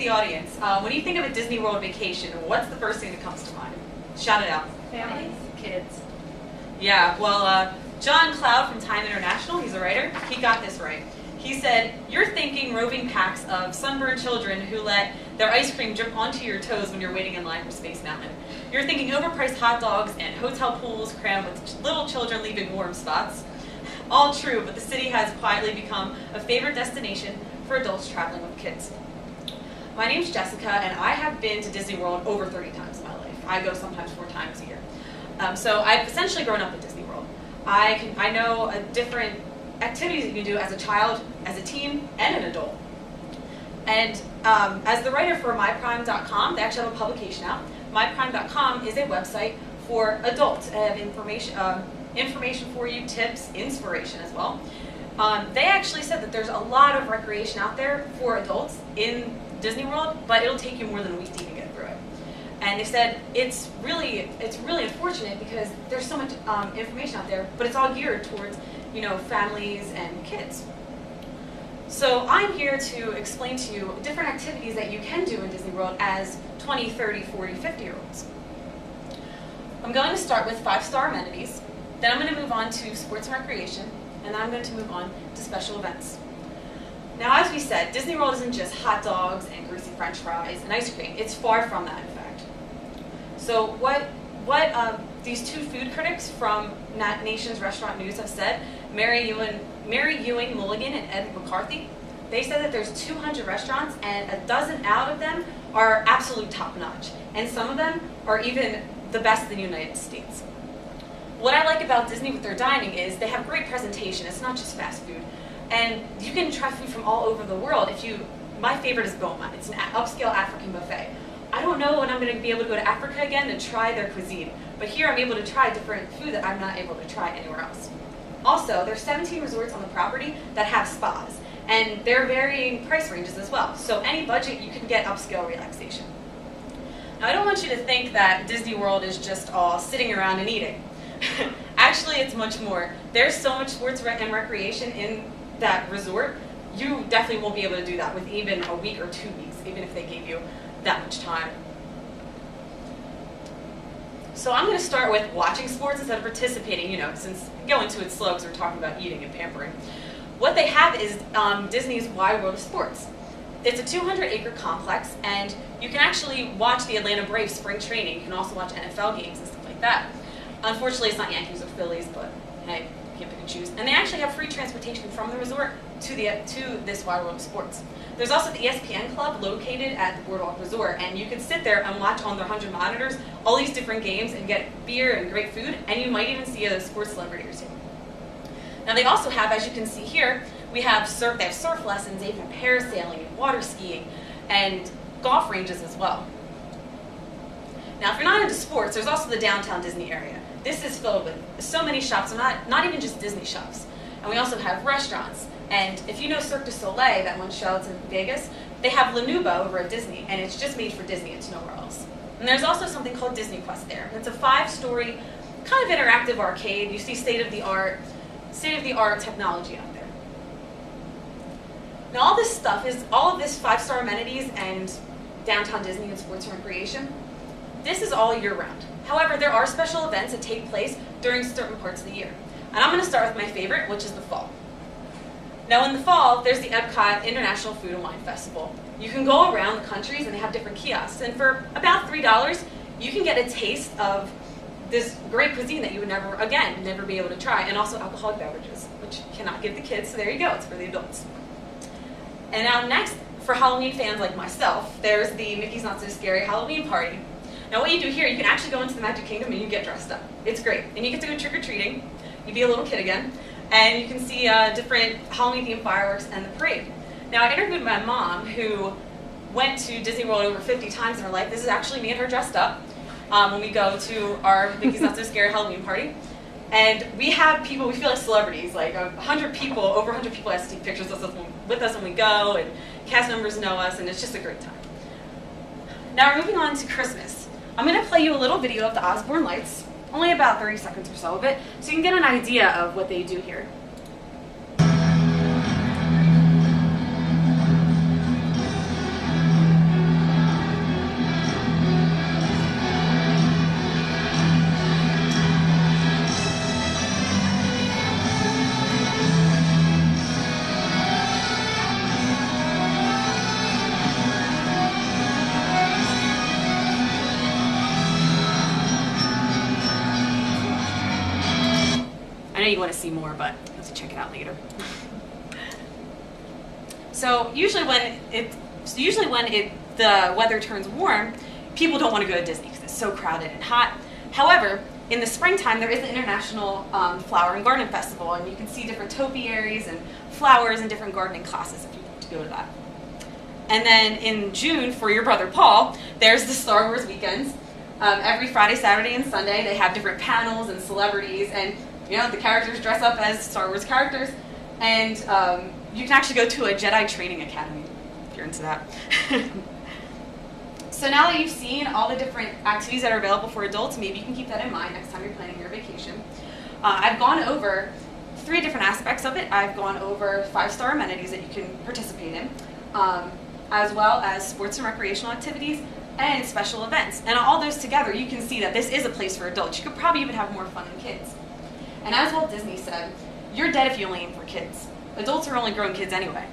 the audience. When you think of a Disney World vacation, what's the first thing that comes to mind? Shout it out. Families, kids. Yeah, well, John Cloud from Time International, he's a writer, he got this right. He said, you're thinking roving packs of sunburned children who let their ice cream drip onto your toes when you're waiting in line for Space Mountain. You're thinking overpriced hot dogs and hotel pools crammed with little children leaving warm spots. All true, but the city has quietly become a favorite destination for adults traveling with kids. My name's Jessica, and I have been to Disney World over 30 times in my life. I go sometimes 4 times a year. So I've essentially grown up at Disney World. I know different activities you can do as a child, as a teen, and an adult. And as the writer for myprime.com, they actually have a publication out. Myprime.com is a website for adults. They have information for you, tips, inspiration as well. They actually said that there's a lot of recreation out there for adults in Disney World, but it'll take you more than a week to even get through it. And they said it's really unfortunate because there's so much information out there, but it's all geared towards families and kids. So I'm here to explain to you different activities that you can do in Disney World as 20, 30, 40, 50-year-olds. I'm going to start with 5-star amenities, then I'm going to move on to sports and recreation, and then I'm going to move on to special events. Now, as we said, Disney World isn't just hot dogs and greasy French fries and ice cream. It's far from that, in fact. So what these 2 food critics from Nation's Restaurant News have said, Mary Ewing Mulligan and Ed McCarthy, they said that there's 200 restaurants and a dozen out of them are absolute top-notch. And some of them are even the best in the United States. What I like about Disney with their dining is they have great presentation. It's not just fast food. And you can try food from all over the world. My favorite is Boma. It's an upscale African buffet. I don't know when I'm going to be able to go to Africa again to try their cuisine, but here I'm able to try different food that I'm not able to try anywhere else. Also, there's 17 resorts on the property that have spas, and they're varying price ranges as well. So any budget, you can get upscale relaxation. Now, I don't want you to think that Disney World is just all sitting around and eating. Actually, it's much more. There's so much sports and recreation in that resort. You definitely won't be able to do that with even a week or 2 weeks, even if they gave you that much time. So I'm going to start with watching sports instead of participating, since going to it slow because we're talking about eating and pampering. What they have is Disney's Wide World of Sports. It's a 200-acre complex, and you can actually watch the Atlanta Braves spring training. You can also watch NFL games and stuff like that. Unfortunately, it's not Yankees or Phillies, but hey, you can't pick and choose. And they actually have free transportation from the resort to this Wide World of Sports. There's also the ESPN Club located at the Boardwalk Resort, and you can sit there and watch on their 100 monitors all these different games and get beer and great food, and you might even see a sports celebrity or two. Now they also have, as you can see here, they have surf lessons, they have parasailing and water skiing, and golf ranges as well. Now if you're not into sports, there's also the downtown Disney area. This is filled with so many shops, not even just Disney shops. And we also have restaurants. And if you know Cirque du Soleil, that one show that's in Vegas, they have La Nuba over at Disney, and it's just made for Disney. It's nowhere else. And there's also something called Disney Quest there. It's a 5-story kind of interactive arcade. You see state-of-the-art technology out there. Now all this 5-star amenities and downtown Disney and sports and recreation, this is all year round. However, there are special events that take place during certain parts of the year. And I'm going to start with my favorite, which is the fall. Now in the fall, there's the Epcot International Food and Wine Festival. You can go around the countries and they have different kiosks. And for about $3, you can get a taste of this great cuisine that you would never be able to try. And also alcoholic beverages, which you cannot give the kids, so there you go, it's for the adults. And now next, for Halloween fans like myself, there's the Mickey's Not So Scary Halloween Party. Now what you do here, you can actually go into the Magic Kingdom and you get dressed up. It's great. And you get to go trick-or-treating. You be a little kid again. And you can see different Halloween-themed fireworks and the parade. Now, I interviewed my mom, who went to Disney World over 50 times in her life. This is actually me and her dressed up when we go to our Mickey's Not So Scary Halloween party. And we have people, we feel like celebrities, like over 100 people ask to take pictures with us when we go, and cast members know us, and it's just a great time. Now, we're moving on to Christmas. I'm going to play you a little video of the Osborne Lights. Only about 30 seconds or so of it, so you can get an idea of what they do here. you want to see more, but let's check it out later. So usually when the weather turns warm, people don't want to go to Disney because it's so crowded and hot. However, in the springtime, there is the International Flower and Garden Festival, and you can see different topiaries and flowers and different gardening classes if you want to go to that. And then in June, for your brother Paul, there's the Star Wars weekends. Every Friday, Saturday, and Sunday, they have different panels and celebrities, and the characters dress up as Star Wars characters, and you can actually go to a Jedi training academy if you're into that. So now that you've seen all the different activities that are available for adults, maybe you can keep that in mind next time you're planning your vacation. I've gone over 3 different aspects of it. I've gone over 5-star amenities that you can participate in, as well as sports and recreational activities and special events. And all those together, you can see that this is a place for adults. You could probably even have more fun than kids. And as Walt Disney said, you're dead if you only aim for kids. Adults are only grown kids anyway.